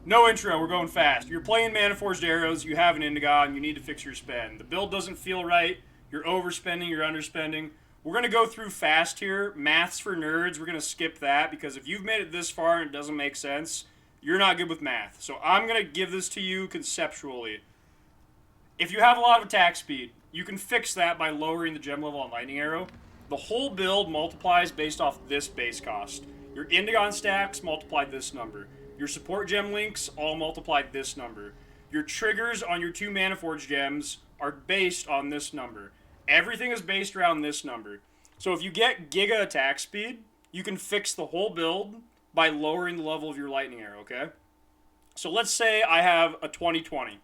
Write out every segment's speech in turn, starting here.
No intro, we're going fast. You're playing Mana Forged Arrows, you have an Indigon, you need to fix your spend. The build doesn't feel right, you're overspending, you're underspending. We're going to go through fast here. Maths for nerds, we're going to skip that because if you've made it this far and it doesn't make sense, you're not good with math. So I'm going to give this to you conceptually. If you have a lot of attack speed, you can fix that by lowering the gem level on Lightning Arrow. The whole build multiplies based off this base cost. Your Indigon stacks multiply this number. Your support gem links all multiply this number. Your triggers on your 2 Mana Forge gems are based on this number. Everything is based around this number. So if you get Giga attack speed, you can fix the whole build by lowering the level of your Lightning Arrow, okay? So let's say I have a 2020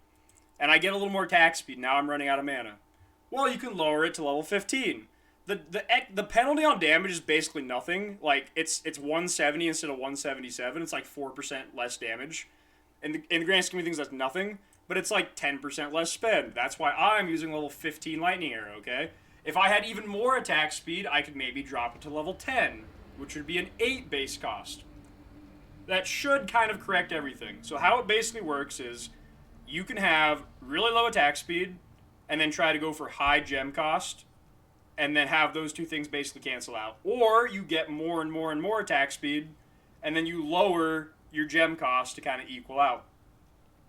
and I get a little more attack speed. Now I'm running out of mana. Well, you can lower it to level 15. The penalty on damage is basically nothing. Like it's 170 instead of 177. It's like 4% less damage. In the grand scheme of things, that's nothing. But it's like 10% less spend. That's why I'm using level 15 Lightning Arrow. Okay. If I had even more attack speed, I could maybe drop it to level 10, which would be an 8 base cost. That should kind of correct everything. So how it basically works is you can have really low attack speed and then try to go for high gem cost and then have those two things basically cancel out. Or you get more and more and more attack speed, and then you lower your gem cost to kind of equal out.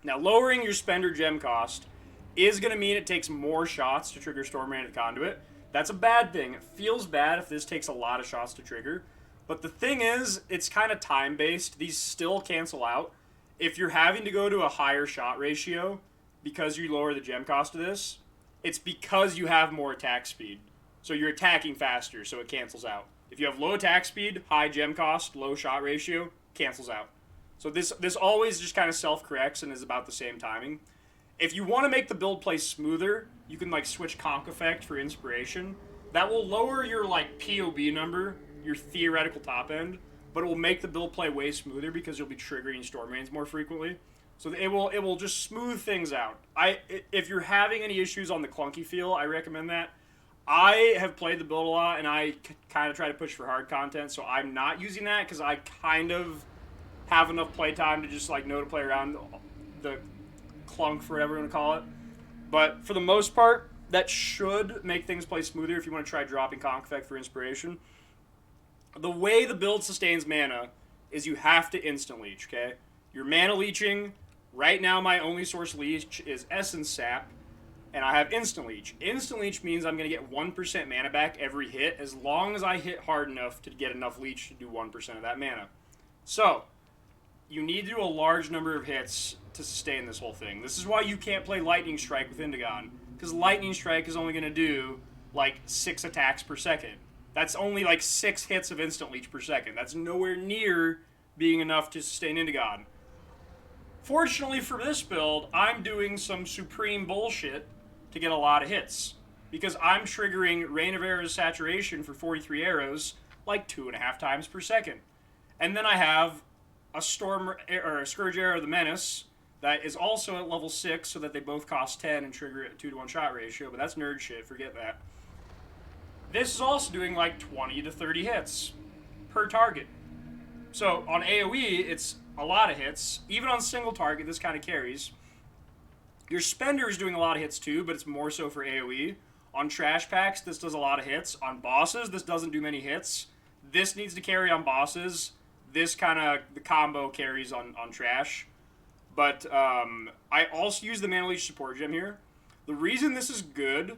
Now, lowering your spender gem cost is going to mean it takes more shots to trigger Storm Rain at Conduit. That's a bad thing. It feels bad if this takes a lot of shots to trigger. But the thing is, it's kind of time-based. These still cancel out. If you're having to go to a higher shot ratio because you lower the gem cost of this, it's because you have more attack speed. So you're attacking faster, so it cancels out. If you have low attack speed, high gem cost, low shot ratio, cancels out. So this always just kind of self-corrects and is about the same timing. If you want to make the build play smoother, you can like switch Conk Effect for Inspiration. That will lower your like POB number, your theoretical top end, but it will make the build play way smoother because you'll be triggering Storm Rains more frequently. So it will just smooth things out. If you're having any issues on the clunky feel, I recommend that. I have played the build a lot, and I kind of try to push for hard content, so I'm not using that because I kind of have enough playtime to just like know to play around the clunk, for whatever you want to call it. But for the most part, that should make things play smoother if you want to try dropping Conk Effect for Inspiration. The way the build sustains mana is you have to instant leech, okay? You're mana leeching. Right now, my only source leech is Essence Sap, and I have Instant Leech. Instant Leech means I'm going to get 1% mana back every hit as long as I hit hard enough to get enough leech to do 1% of that mana. So, you need to do a large number of hits to sustain this whole thing. This is why you can't play Lightning Strike with Indigon, because Lightning Strike is only going to do like 6 attacks per second. That's only like 6 hits of Instant Leech per second. That's nowhere near being enough to sustain Indigon. Fortunately for this build, I'm doing some supreme bullshit to get a lot of hits. Because I'm triggering Rain of Arrows Saturation for 43 arrows like 2.5 times per second. And then I have a Scourge Arrow of the Menace that is also at level 6 so that they both cost 10 and trigger at 2 to 1 shot ratio, but that's nerd shit, forget that. This is also doing like 20 to 30 hits per target. So on AoE, it's a lot of hits. Even on single target, this kind of carries. Your spender is doing a lot of hits too, but it's more so for AoE. On trash packs, this does a lot of hits. On bosses, this doesn't do many hits. This needs to carry on bosses. This kind of, the combo carries on trash. But I also use the Mana Leech support gem here. The reason this is good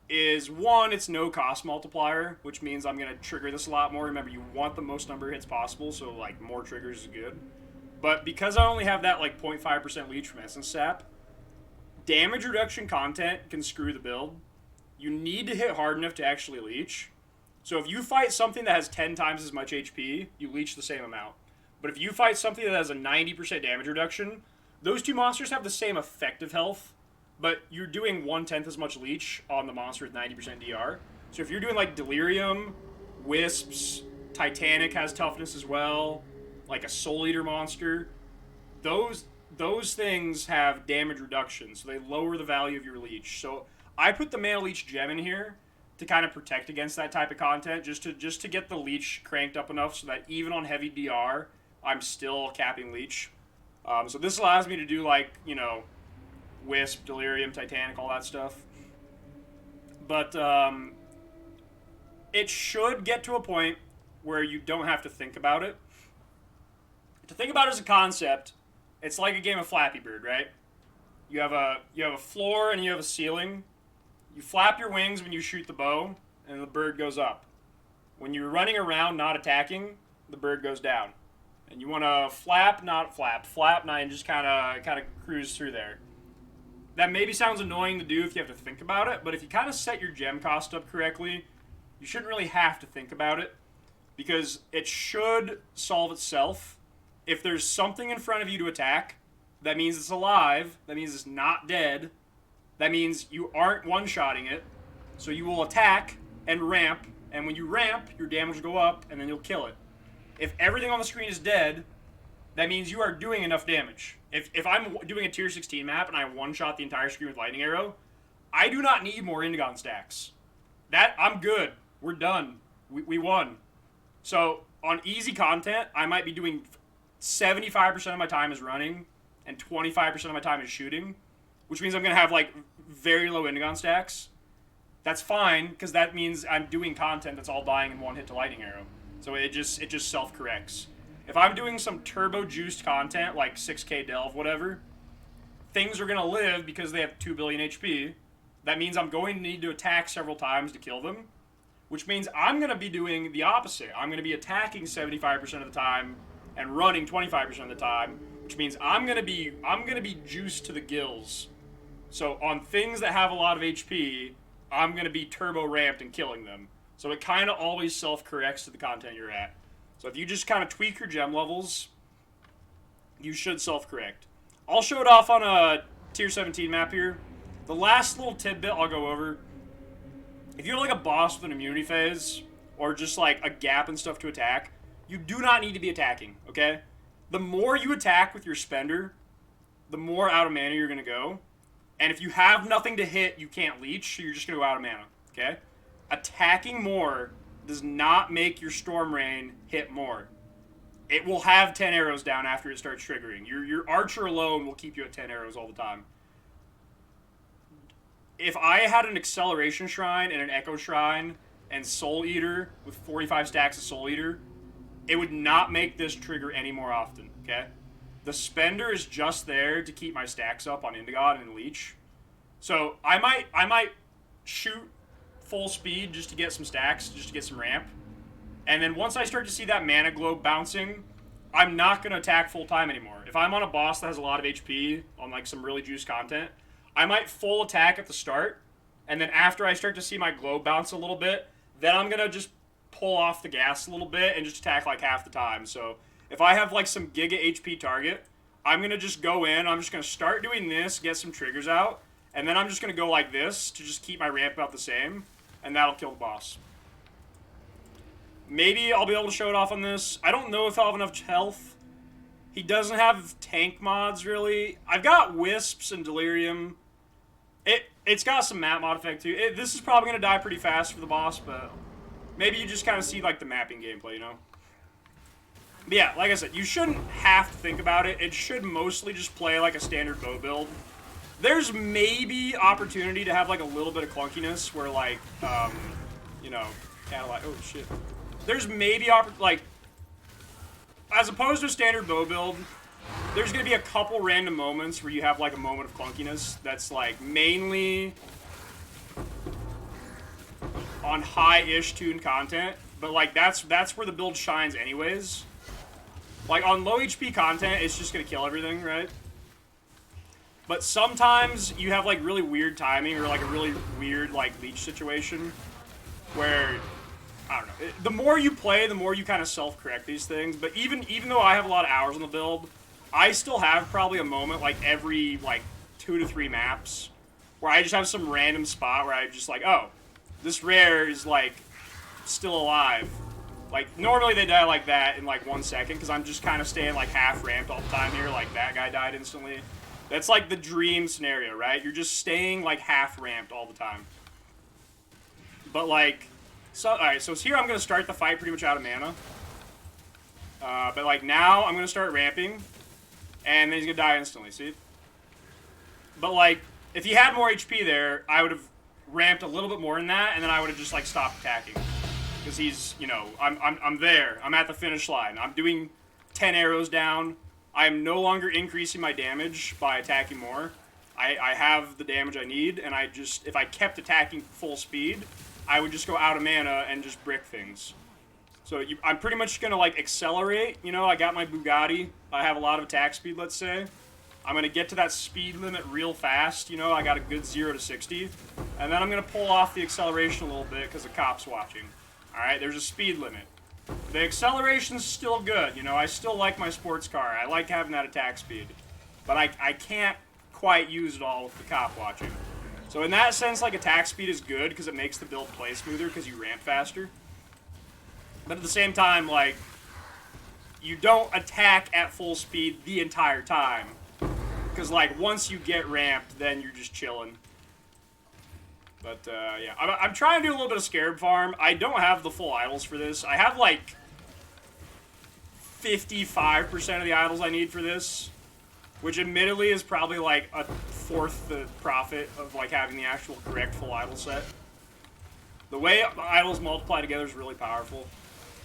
is, one, it's no cost multiplier, which means I'm going to trigger this a lot more. Remember, you want the most number of hits possible, so like more triggers is good. But because I only have that like 0.5% leech from Essence Sap, damage reduction content can screw the build. You need to hit hard enough to actually leech. So if you fight something that has 10 times as much HP, you leech the same amount. But if you fight something that has a 90% damage reduction, those two monsters have the same effective health, but you're doing 1/10 as much leech on the monster with 90% DR. So if you're doing like Delirium, Wisps, Titanic has toughness as well, like a Soul Eater monster, those things have damage reduction, so they lower the value of your leech. So I put the Mana Leech gem in here to kind of protect against that type of content, just to get the leech cranked up enough so that even on heavy DR, I'm still capping leech. So this allows me to do, like, you know, Wisp, Delirium, Titanic, all that stuff. But it should get to a point where you don't have to think about it. To think about it as a concept, it's like a game of Flappy Bird, right? You have a floor and you have a ceiling. You flap your wings when you shoot the bow, and the bird goes up. When you're running around not attacking, the bird goes down. And you want to flap, not flap, and just kind of cruise through there. That maybe sounds annoying to do if you have to think about it, but if you kind of set your gem cost up correctly, you shouldn't really have to think about it, because it should solve itself. If there's something in front of you to attack, that means it's alive, that means it's not dead, that means you aren't one-shotting it, so you will attack and ramp, and when you ramp, your damage will go up, and then you'll kill it. If everything on the screen is dead, that means you are doing enough damage. If I'm doing a tier 16 map and I one-shot the entire screen with Lightning Arrow, I do not need more Indigon stacks. I'm good. We're done. We won. So, on easy content, I might be doing 75% of my time is running, and 25% of my time is shooting, which means I'm going to have, like, very low Indigon stacks. That's fine, because that means I'm doing content that's all dying in one hit to Lightning Arrow. So it just self-corrects. If I'm doing some turbo-juiced content, like 6k Delve, whatever, things are going to live because they have 2 billion HP. That means I'm going to need to attack several times to kill them, which means I'm going to be doing the opposite. I'm going to be attacking 75% of the time and running 25% of the time, which means I'm going to be juiced to the gills. So on things that have a lot of HP, I'm going to be turbo ramped and killing them. So it kind of always self-corrects to the content you're at. So if you just kind of tweak your gem levels, you should self-correct. I'll show it off on a tier 17 map here. The last little tidbit I'll go over. If you're like a boss with an immunity phase, or just like a gap and stuff to attack, you do not need to be attacking, okay? The more you attack with your spender, the more out of mana you're going to go. And if you have nothing to hit, you can't leech, so you're just going to go out of mana, okay? Attacking more does not make your Storm Rain hit more. It will have 10 arrows down after it starts triggering. Your Archer alone will keep you at 10 arrows all the time. If I had an Acceleration Shrine and an Echo Shrine and Soul Eater with 45 stacks of Soul Eater, it would not make this trigger any more often, okay? The Spender is just there to keep my stacks up on Indigon and Leech. So I might shoot full speed just to get some stacks, just to get some ramp. And then once I start to see that mana globe bouncing, I'm not going to attack full time anymore. If I'm on a boss that has a lot of HP on like some really juiced content, I might full attack at the start, and then after I start to see my globe bounce a little bit, then I'm going to just pull off the gas a little bit and just attack like half the time. So if I have like some giga HP target, I'm going to just go in, I'm just going to start doing this, get some triggers out, and then I'm just going to go like this to just keep my ramp about the same, and that'll kill the boss. Maybe I'll be able to show it off on this. I don't know if I'll have enough health. He doesn't have tank mods, really. I've got Wisps and Delirium. It's got some map mod effect, too. This is probably going to die pretty fast for the boss, but maybe you just kind of see, like, the mapping gameplay, you know? But yeah, like I said, you shouldn't have to think about it. It should mostly just play like a standard bow build. There's maybe opportunity to have, like, a little bit of clunkiness where, like, you know, Cadillac. Oh, shit. There's maybe, like, as opposed to a standard bow build, there's going to be a couple random moments where you have, like, a moment of clunkiness that's, like, mainly on high-ish tuned content. But, like, that's where the build shines anyways. Like, on low HP content, it's just going to kill everything, right? But sometimes you have, like, really weird timing or, like, a really weird, like, leech situation where, I don't know. The more you play, the more you kind of self-correct these things. But even though I have a lot of hours on the build, I still have probably a moment, like, every, like, 2 to 3 maps where I just have some random spot where I'm just like, oh, this rare is, like, still alive. Like, normally they die like that in, like, 1 second, because I'm just kind of staying, like, half-ramped all the time here. Like, that guy died instantly. That's, like, the dream scenario, right? You're just staying, like, half-ramped all the time. But, like, so, alright, so here I'm going to start the fight pretty much out of mana. But, like, now I'm going to start ramping. And then he's gonna die instantly, see? But, like, if he had more HP there, I would have ramped a little bit more than that, and then I would have just, like, stopped attacking. Because he's, you know, I'm there. I'm at the finish line. I'm doing 10 arrows down. I am no longer increasing my damage by attacking more. I have the damage I need, and I just, if I kept attacking full speed, I would just go out of mana and just brick things. So I'm pretty much going to, like, accelerate. You know, I got my Bugatti. I have a lot of attack speed, let's say. I'm going to get to that speed limit real fast. You know, I got a good 0 to 60. And then I'm going to pull off the acceleration a little bit because the cop's watching. Alright, there's a speed limit. The acceleration's still good. You know, I still like my sports car. I like having that attack speed. But I can't quite use it all with the cop watching. So in that sense, like, attack speed is good because it makes the build play smoother because you ramp faster. But at the same time, like, you don't attack at full speed the entire time. Because, like, once you get ramped, then you're just chilling. But, yeah. I'm trying to do a little bit of Scarab Farm. I don't have the full idols for this. I have, like, 55% of the idols I need for this. Which, admittedly, is probably, like, a fourth the profit of, like, having the actual correct full idol set. The way the idols multiply together is really powerful.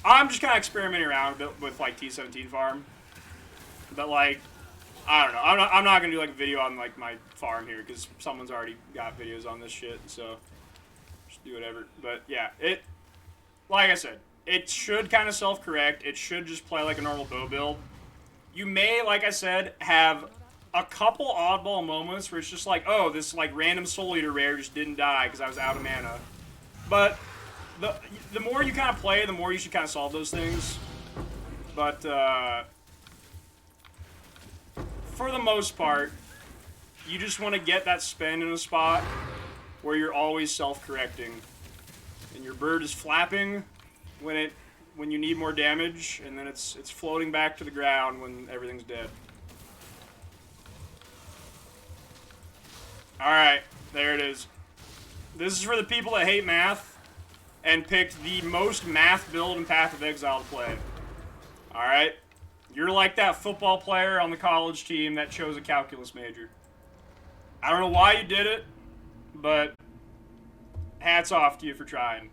I'm just kind of experimenting around a bit with, like, T17 farm. But, like, I don't know. I'm not going to do, like, a video on, like, my farm here, because someone's already got videos on this shit, so just do whatever. But, yeah, like I said, it should kind of self-correct. It should just play like a normal bow build. You may, like I said, have a couple oddball moments where it's just like, oh, this, like, random Soul Eater rare just didn't die because I was out of mana. But the more you kind of play, the more you should kind of solve those things. But, for the most part, you just want to get that spend in a spot where you're always self-correcting. And your bird is flapping when you need more damage, and then it's floating back to the ground when everything's dead. Alright, there it is. This is for the people that hate math and picked the most math build in Path of Exile to play. Alright? You're like that football player on the college team that chose a calculus major. I don't know why you did it, but hats off to you for trying.